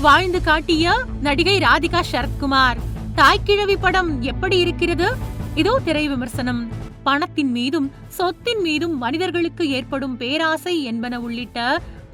வாழ்ந்து காட்டிய நடிகை ராதிகா சரத்குமார். தாய்க்கிழவி படம் எப்படி இருக்கிறது? இதோ திரை விமர்சனம். பணத்தின் மீதும் சொத்தின் மீதும் மனிதர்களுக்கு ஏற்படும் பேராசை என்பன உள்ளிட்ட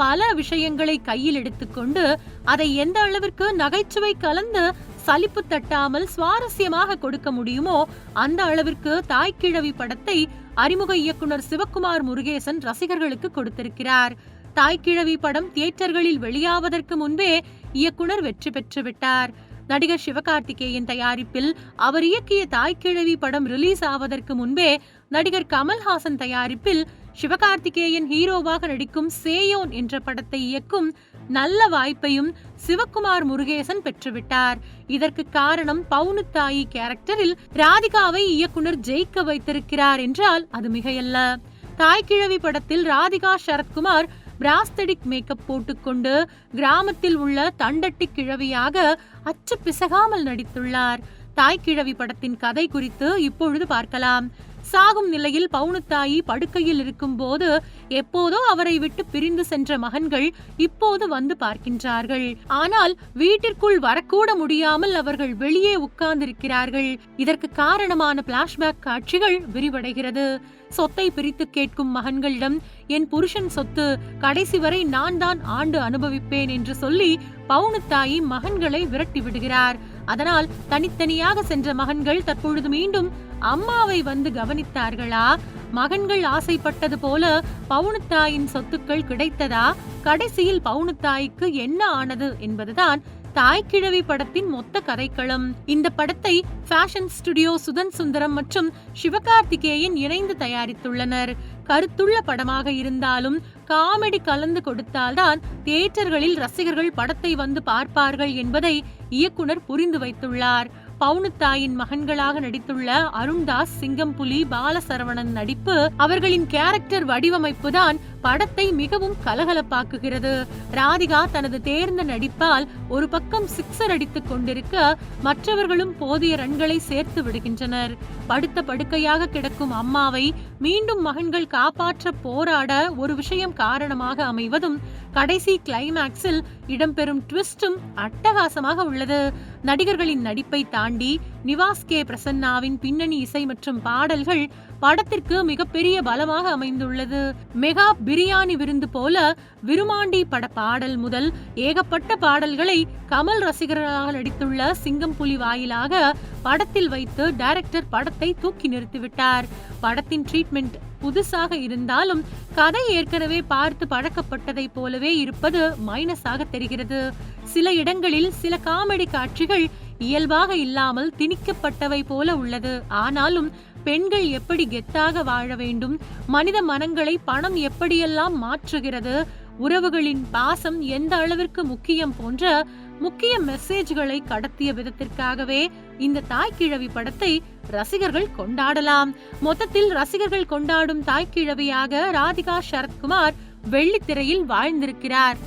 பல விஷயங்களை கையில் எடுத்துக்கொண்டு அதை எந்த அளவிற்கு நகைச்சுவை கலந்து சலிப்பு தட்டாமல் சுவாரஸ்யமாக கொடுக்க முடியுமோ அந்த அளவிற்கு தாய்க்கிழவி படத்தை அறிமுக இயக்குனர் சிவக்குமார் முருகேசன் ரசிகர்களுக்கு கொடுத்திருக்கிறார். தாய்க்கிழவி படம் தியேட்டர்களில் வெளியாவதற்கு முன்பே இயக்குனர் வெற்றி பெற்று விட்டார். நடிகர் சிவகார்த்திகேயன் தயாரிப்பில் அவர் இயக்கிய தாய்க்கிழவி படம் ரிலீஸ் ஆவதற்கு முன்பே நடிகர் கமல்ஹாசன் தயாரிப்பில் சிவகார்த்திகேயன் ஹீரோவாக நடிக்கும் சேயோன் என்ற படத்தை இயக்கும் நல்ல வாய்ப்பையும் சிவக்குமார் முருகேசன் பெற்றுவிட்டார். இதற்கு காரணம் பவுனுத்தாயி கேரக்டரில் ராதிகாவை இயக்குனர் ஜெயிக்க வைத்திருக்கிறார் என்றால் அது மிகையல்ல. தாய்க்கிழவி படத்தில் ராதிகா சரத்குமார் பிராஸ்தடிக் மேக்கப் போட்டுக்கொண்டு கிராமத்தில் உள்ள தண்டட்டி கிழவியாக அச்சு பிசகாமல் நடித்துள்ளார். தாய்க்கிழவி படத்தின் கதை குறித்து இப்பொழுது பார்க்கலாம். சாகும் நிலையில் பவுனுத்தாயி படுக்கையில் இருக்கும் போது எப்போதோ அவரை விட்டு பிரிந்து சென்ற மகன்கள் இப்போது வந்து பார்க்கின்றார்கள். ஆனால் வீட்டிற்குள் வரக்கூட முடியாமல் அவர்கள் வெளியே உட்கார்ந்திருக்கிறார்கள். இதற்கு காரணமான பிளாஷ்பேக் காட்சிகள் விரிவடைகிறது. சொத்தை பிரித்து கேட்கும் மகன்களிடம் என் புருஷன் சொத்து, கடைசி வரை நான் தான் ஆண்டு அனுபவிப்பேன் என்று சொல்லி பவுனுத்தாயி மகன்களை விரட்டி விடுகிறார். அதனால் தனித்தனியாக சென்ற மகன்கள் தற்பொழுது மீண்டும் அம்மாவை வந்து கவனித்தார்களா? மகன்கள் ஆசைப்பட்டது போல பவுனுத்தாயின் சொத்துக்கள் கிடைத்ததா? கடைசியில் பவுனுத்தாய்க்கு என்ன ஆனது என்பதுதான் தாய்க்கிழவி படத்தின் மொத்த கதைக்களம். இந்த படத்தை ஃபேஷன் ஸ்டுடியோ சுதன் சுந்தரம் மற்றும் சிவகார்த்திகேயன் இணைந்து தயாரித்துள்ளனர். கருத்துள்ள படமாக இருந்தாலும் காமெடி கலந்து கொடுத்தால்தான் தியேட்டர்களில் ரசிகர்கள் படத்தை வந்து பார்ப்பார்கள் என்பதை இயக்குனர் புரிந்து வைத்துள்ளார். பவுனுத்தாயின் மகன்களாக நடித்துள்ள அருண்தாஸ், சிங்கம்புலி, பாலசரவணன் நடிப்பு, அவர்களின் கேரக்டர் வடிவமைப்பு தான் படத்தை மிகவும் கலகலப்பாக்குகிறது. ராதிகா தனது தேர்ந்த நடிப்பால் ஒரு பக்கம் சிக்ஸர் அடித்துக் கொண்டிருக்க மற்றவர்களும் போதிய ரன்களை சேர்த்து விடுகின்றனர். படுத்த படுக்கையாக கிடக்கும் அம்மாவை மீண்டும் மகன்கள் காப்பாற்ற போராட ஒரு விஷயம் காரணமாக அமைவதும் கடைசி கிளைமேக்ஸில் இடம்பெறும் ட்விஸ்டும் அட்டகாசமாக உள்ளது. நடிகர்களின் நடிப்பை தாண்டி நிவாஸ் கே பிரசன்னாவின் பின்னணி இசை மற்றும் பாடல்கள் படத்திற்கு மிகப்பெரிய பலமாக அமைந்துள்ளது. மெகா பிரியாணி விருந்து போல விருமாண்டி பட பாடல் முதல் ஏகப்பட்ட பாடல்களை கமல் ரசிகர்களாக நடித்துள்ள சிங்கம்புலி வாயிலாக படத்தில் வைத்து டைரக்டர் படத்தை தூக்கி நிறுத்திவிட்டார். படத்தின் ட்ரீட்மெண்ட் புதுசாக இருந்தாலும் கதை ஏற்கனவே பார்த்து பழக்கப்பட்டதை போலவே இருப்பது மைனஸாக தெரிகிறது. சில இடங்களில் சில காமெடி காட்சிகள் இயல்பாக இல்லாமல் திணிக்கப்பட்டவை போல உள்ளது. ஆனாலும் பெண்கள் எப்படி கெத்தாக வாழ வேண்டும், மனித மனங்களை பணம் எப்படியெல்லாம் மாற்றுகிறது, உறவுகளின் பாசம் எந்த அளவிற்கு முக்கியம் போன்ற முக்கிய மெசேஜ்களை கடத்திய விதத்திற்காகவே இந்த தாய்க்கிழவி படத்தை ரசிகர்கள் கொண்டாடலாம். மொத்தத்தில் ரசிகர்கள் கொண்டாடும் தாய்க்கிழவியாக ராதிகா சரத்குமார் வெள்ளித்திரையில் வாழ்ந்திருக்கிறார்.